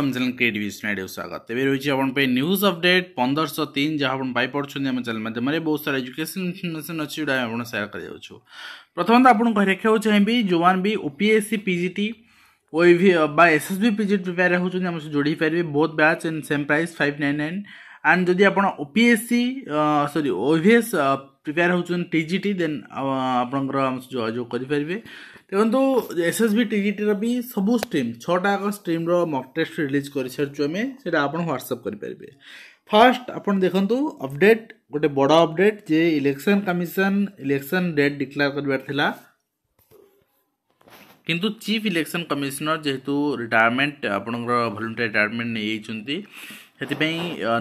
आम channel creative studio स्वागत तेज रही है न्यूज अपडेट 1503 जहाँ आप पाइपे आम चैनल माध्यम बहुत सारा एजुकेशन इनफर्मेशन अच्छी जोटा आप सेयार कर प्रथम तो आपको देखा चाहिए जो मैंने भी ओपीएससी पीजीटी ओईवी बा एसएसबी पीजीटी प्रिपेयर होती जोड़ी पारे both batch in same price 599 and जदि आप ओपीएससी सॉरी ओवीएस प्रिपेयर होती टीजीटी देन आपंकर जोगाजोग करेंगे देखो एसएसबी टीजीटी भी सबू स्ट्रीम 6टा स्ट्रीम मक टेस्ट रिलीज कर सारी आम आप व्हाट्सएप करेंगे फास्ट आप देखु अपडेट गोटे बड़ अपडेट जे election commission election date declare कर किंतु चीफ इलेक्शन कमिशनर जेहेतु रिटायरमेंट आपंकर वॉलंटरी रिटायरमेंट नहीं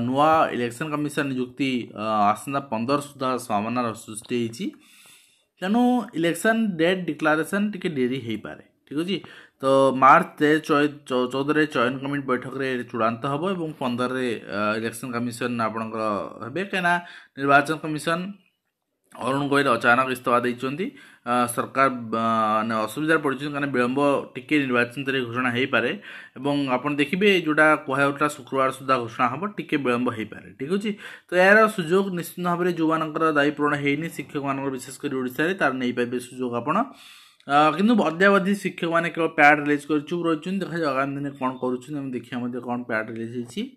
नुआ इलेक्शन कमिशन नियुक्ति आसंता 15 सुधा संभावना सृष्टि होती तेणु इलेक्शन डेट डिक्लेरेशन टिके डेरी हो पारे ठीक अच्छे तो मार्च 14 चयन कमिटी बैठक में चूड़ांत हम और 15 इलेक्शन कमिशन आपंकर हे कहीं निर्वाचन कमिशन अरुण गोयल अचानक इस्तीफा देते सरकार असुविधा पड़ी कहीं विलंब टिके निर्वाचन तारीख घोषणा हो पारे आप देखिए जोटा कहला शुक्रवार सुधा घोषणा हम टिके विलंब हो पारे ठीक अच्छे तो यार सुजोग निश्चित भाव में जो मानकर दायी पूरण होनी शिक्षक मान विशेषकर ओडिशा तार नहीं पाइबे सुजोग आपण किंतु अद्यावधि शिक्षक मैंने केवल पैड रिलीज कर चुप रही देखा आगामी दिन कौन करें देखिए कौन पैड रिलीज होती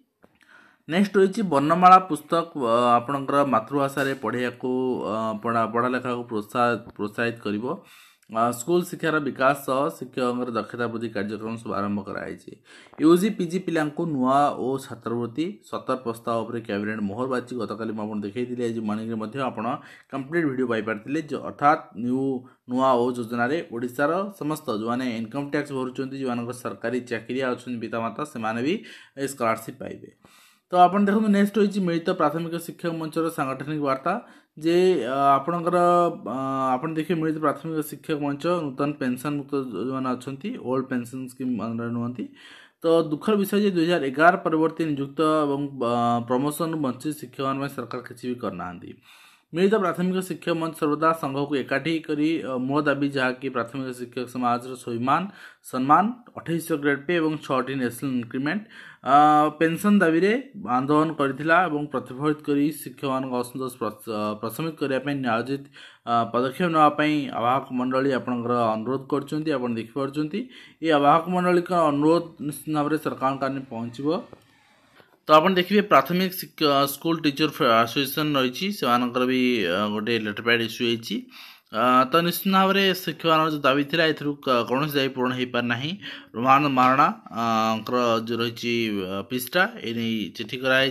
नेक्स्ट रही वर्णमाला पुस्तक आपणकर मातृभाषा पढ़ा पढ़ा लेखा को प्रोत्साहित कर स्कूल शिक्षार विकास सह शिक्षकों दक्षता वृद्धि कार्यक्रम सब आरंभ कराई यूजी पीजी पिला नुआ और छात्रवृत्ति 70 प्रस्ताव पर कैबिनेट मोहर बाजी गतकाली मुझे देखी आज मॉर्निंग आप कंप्लीट वीडियो पाइपारे अर्थात नुआ ओ योजन ओडार समस्त जो मैंने इनकम टैक्स भरुँच जो सरकारी चाकरिया अच्छा पितामाता से भी स्कॉलरशिप पाइबे तो आप देखो नेक्स्ट रही मिलित प्राथमिक शिक्षक मंचर सांगठनिक वार्ता जे आपणकर आप देखिए मिलित प्राथमिक शिक्षक मंच नूतन पेंशन मुक्त जो मैंने अच्छा ओल्ड पेंशन स्कीम नुहति तो दुखर विषय 2011 परवर्ती नियुक्त और प्रमोशन वंचित शिक्षक सरकार किसी भी करना मिलित प्राथमिक शिक्षक मंच सर्वदा संघ को एकाठी करी मो दाबी जहाँकि प्राथमिक शिक्षक समाज स्वाभिमान सम्मान 2800 ग्रेड पे और 6टी नेशनल इंक्रीमेंट पेंशन दाबी रे आंदोलन करथिला एवं प्रतिफलित करी शिक्षक असंतोष प्रशमित करने नियोजित पदक्षेप नापी आवाहक मंडली आपंकर अनुरोध कर देखिपुंट ये आवाहक मंडली का अनुरोध निश्चित भाव में सरकार का पहुँचब तो आप देखिए प्राथमिक स्कूल टीचर एसोसिएशन रही से भी गोटे लेटर पैड इश्यू होती तो निश्चित भाव में शिक्षक जो दाबी थी कौन दाबी पूरण हो पारना रोमान महारणा जो रही पृष्ठा ये चिठी कराई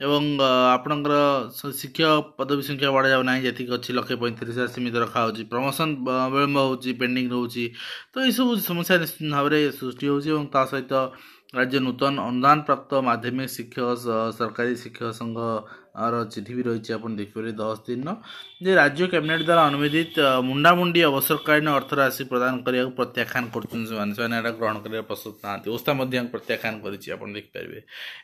एवं आपणकर शिक्षक पदवी संख्या बढ़ा जाऊना जी अच्छी 1,35,000 सीमित रखा प्रमोशन विलंब हो पेंडिंग रोचे तो यह सब समस्या निश्चित भाव में सृष्टि होता सहित राज्य नूतन अनुदान प्राप्त माध्यमिक शिक्षक सरकारी शिक्षक संघ चिठी भी रही आप देखिए 10 दिन जे राज्य कैबिनेट द्वारा अनुमोदित मुंडामुंडी अवसरकालीन अर्थ राशि प्रदान करने प्रत्याख्यान कर ग्रहण कर प्रस्तुत ना ओस्ता प्रत्याख्यान करें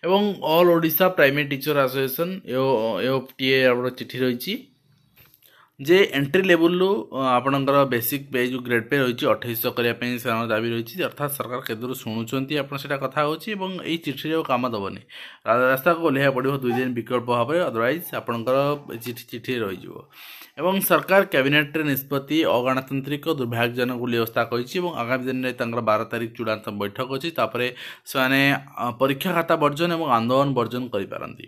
एवं all Odisha primary teacher association AOPTA चिठी रही जे एंट्री लेवल आपणकर बेसिक पे जो ग्रेड पे रही 2800 करने से दाबी रही अर्थात सरकार केदर शुणुंट आपटा कथा होती चिठी काम दबनी रास्ता को ओह्लैया पड़ो 2 दिन विकल्प भाव में अदरवाइज आपणकर चिठी रही एवं सरकार कैबिनेट निष्पत्ति अगणतांत्रिक दुर्भाग्यजनक व्यवस्था कही आगामी दिन में 12 तारीख चूड़ांत बैठक अच्छी से परीक्षा खाता वर्जन और आंदोलन वर्जन करें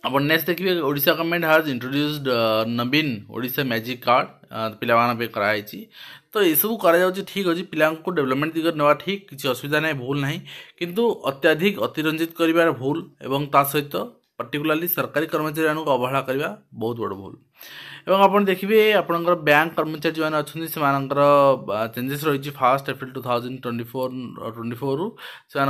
अब नेक्स्ट देखिए Odisha government has introduced Naveen Odisha magic card पिलामान पे कराई तो ये सब करा ठीक अच्छे पिला डेवलपमेंट दिग ना ठीक किसी असुविधा नहीं भूल ना किंतु अत्याधिक अतिरंजित कर भूल एवं ता सहित पर्टिकुलाली सरकारी कर्मचारी को अवहेला करने बहुत बड़ भूल एवं आप देखिए आपंकर बैंक कर्मचारी जो अच्छा से चेंजेस रही 1 एप्रिल 2024 से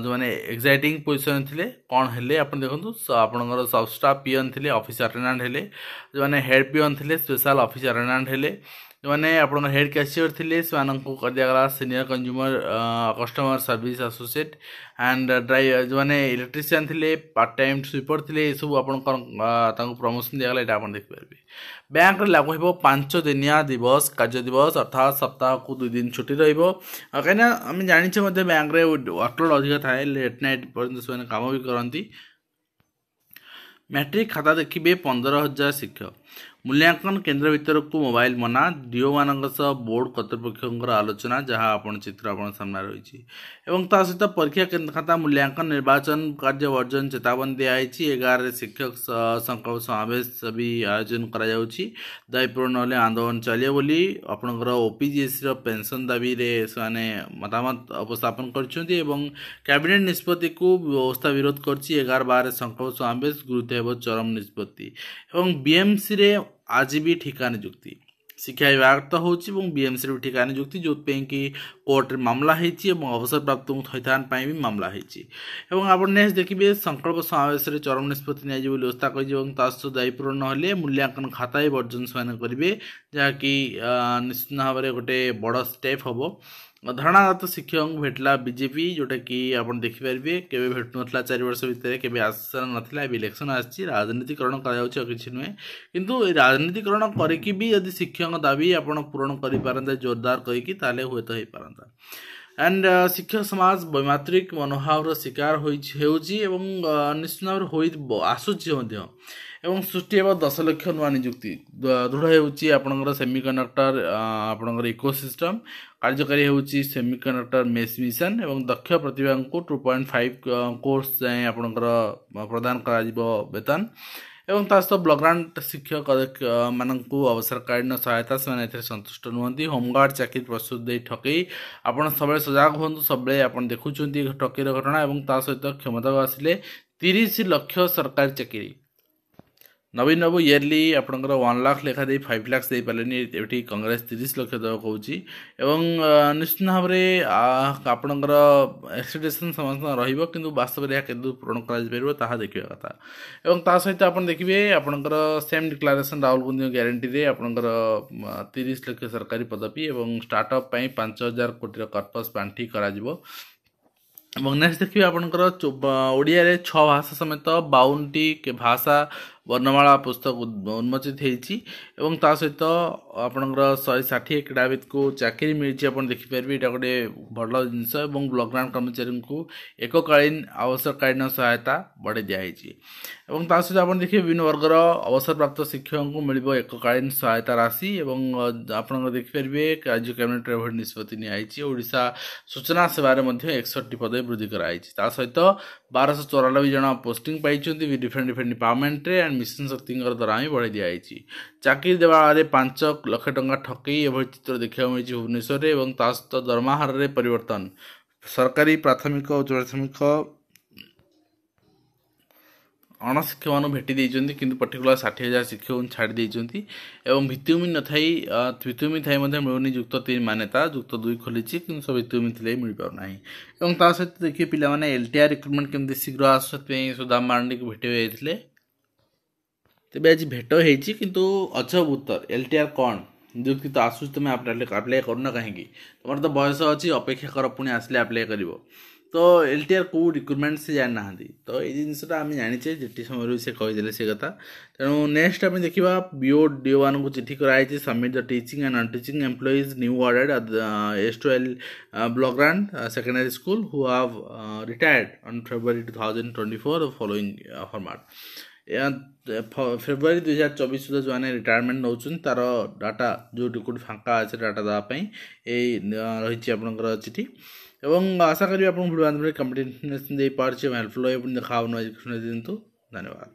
जो मैंने एक्साइटिंग पोजिशन थे कौन है आप देखो आपंकर सब स्टाफ पीएन थे ऑफिस अटेंडेंट हेले जो मैंने हेड पीएन थे स्पेशल ऑफिस अटेंडेंट हेले मैंने आप हेड कैशियर थे से कर दिगला senior consumer customer service associate and driver जो मैंने इलेक्ट्रीशियन थे पार्ट टाइम स्वीपर थे सब आप प्रमोशन दिगला यहाँ आप देखिपारे बैंक लागू हो 5 दिनिया दिवस कार्य दिवस अर्थात सप्ताह को 2 दिन छुट्टी कहीं आम जाने बैंक में वर्कलोड अधिक थाए लेट नाइट पर्यटन से कम भी करती मैट्रिक खाता देखिए 15,000 शिक्षक मूल्यांकन केन्द्र भितर को मोबाइल मना डीओ मान बोर्ड कर्तृपक्ष आलोचना जहाँ आपण चित्र आपण सामने रही सहित परीक्षा केन्द्र खाता मूल्यांकन निर्वाचन कार्य वर्जन चेतावनी दिखाई 11 शिक्षक संकल्प समावेश भी आयोजन दायीपूर्ण ना आंदोलन चलिए बोली आपणकर ओपीजीएस पेंशन दाबी से मतामत उपस्थापन कर कैबिनेट निष्पत्ति को व्यवस्था विरोध कर 11-12 संकल्प समावेश गुरुत्व चरम निष्पत्ति बीएमसी रे आज भी ठिका नियुक्ति शिक्षा विभाग तो होची बीएमसी भी ठिका नियुक्ति जो कि कोर्ट मामला होती अवसर प्राप्त थैथान भी मामला होती आप नेक्स्ट देखिए संकल्प समावेश चरम निष्पत्ति नहीं व्यवस्था कर दायीपूर्ण ना मूल्यांकन खाता ही वर्जन से करेंगे जहाँकि निश्चित भाव में गोटे बड़ स्टेप हम धारणागत शिक्षक भेटला बीजेपी जोटा कि आप देखिपारे केवे भेटु ना 4 वर्ष भितर केवे आसार नाला इलेक्शन आसी राजनीतिकरण कर नुहे किंतु राजनीतिकरण करके भी यदि शिक्षक दाबी आप पूरण कर जोरदार करके हुए तो हो पारता एंड शिक्षक समाज वैमात्रिक मनोभाव शिकार निश्चित भाव में आसूची सृष्टि 10 लाख नुआ नियुक्ति दृढ़ होकर सेमिकंडक्टर आपणकर इकोसिस्टम कार्यकारी होची सेमिकंडक्टर मेस मिशन एवं दक्ष प्रतिभा को 2.5 कोर्स जाए आपणकर प्रदान कर वेतन एवं सहित ब्लॉक ग्रांट शिक्षक मानू अवसरकालीन सहायता से संतुष्ट नुहति होमगार्ड चाकरी प्रस्तुत दे ठकई आपड़ सब सजग हूँ सब आप देखुं ठकीर घटना और सहित क्षमता आसिले 30 लाख सरकारी चाकरी नवीन बाबू इयरली आपंकर 1 लाख लेखा दे 5 लाख दे पारे ये कांग्रेस 30 लाख देवा कहूँ निश्चित भाव में आपंकर एक्सपेक्टेशन समस्त रु वास्तव में यह पूरण कर देखा कथा और सहित आप देखिए आपंकर same declaration Rahul Gandhi guarantee आपंकर 30 लाख सरकारी पदवी और स्टार्टअप 5,000 कोटी कर्पस पांठि करा नेक्स्ट देखिए आपंकर ओडिया 6 भाषा समेत 52टी भाषा वर्णमाला पुस्तक उन्मोचित होती सहित आपंकर 160 क्रीड़ाविद को चाकरी मिली आप देखिपारे यहाँ गोटे भल जिनस ब्लॉक ग्रांट कर्मचारी को एककालीन अवसरकालीन सहायता बढ़े दिखाई सहित आप देखिए विभिन्न वर्गर अवसर प्राप्त शिक्षक को मिल एककालीन सहायता राशि आप देखिपारे राज्य कैबिनेट एभଳି निष्पत्ति निया सूचना सेवार 61 पदवी वृद्धि कराई सहित 1294 जन पोस्टिंग पाई डिफरेंट डिपार्टमेंट रे एंड मिशन शक्ति द्वारा ही बढ़ाई दिखाई चाकरी देवाले 5 लाख टंका ठकई एभଳି चित्र देखा मिली भुवनेश्वर और सहित दरमा हार में परिवर्तन सरकारी प्राथमिक और उच्च प्राथमिक अणशिक्षक मान भेटी कि पर्टिकुलर 60,000 शिक्षक छाड़ी भित्तिभूमि न भित्तिभूमि थी मिलूनी युक्त 3 मान्यता युक्त 2 खोली कि सब भित्तिभूमि थे मिल पाना सहित देखिए पिला एलटीआर रिक्रुटमेंट केमती शीघ्र आसुदाम सुदाम मार्ंडी को भेट होते तेज आज भेट होती किंतु अजब उत्तर एलटीआर कौन नियुक्ति तो आसूस तुम आप्लाय करना कहीं तुम तो बयस अच्छी अपेक्षा कर पुणी आसले आप्लाय कर तो एलटीआर को रिक्रुटमेंट से जाना तो ये जिनसा आम जाचे जेटी समय से कहीदे से कथा तेणु नेक्स्ट आम देखा बीओ डीओ मान को चिठी कराई submit the teaching and non teaching employees new order S12 block grant secondary school who have retired on February 2024 following format February 2024 सुधा जो रिटायरमेंट नौ तार डाटा जो कोई फाँका अच्छे डाटा देवाई रही आपंकर चिठी एवं आशा करी आप भिडियो कंप्लीट दे पार्टी हेल्पफुल देखा दिंतु धन्यवाद।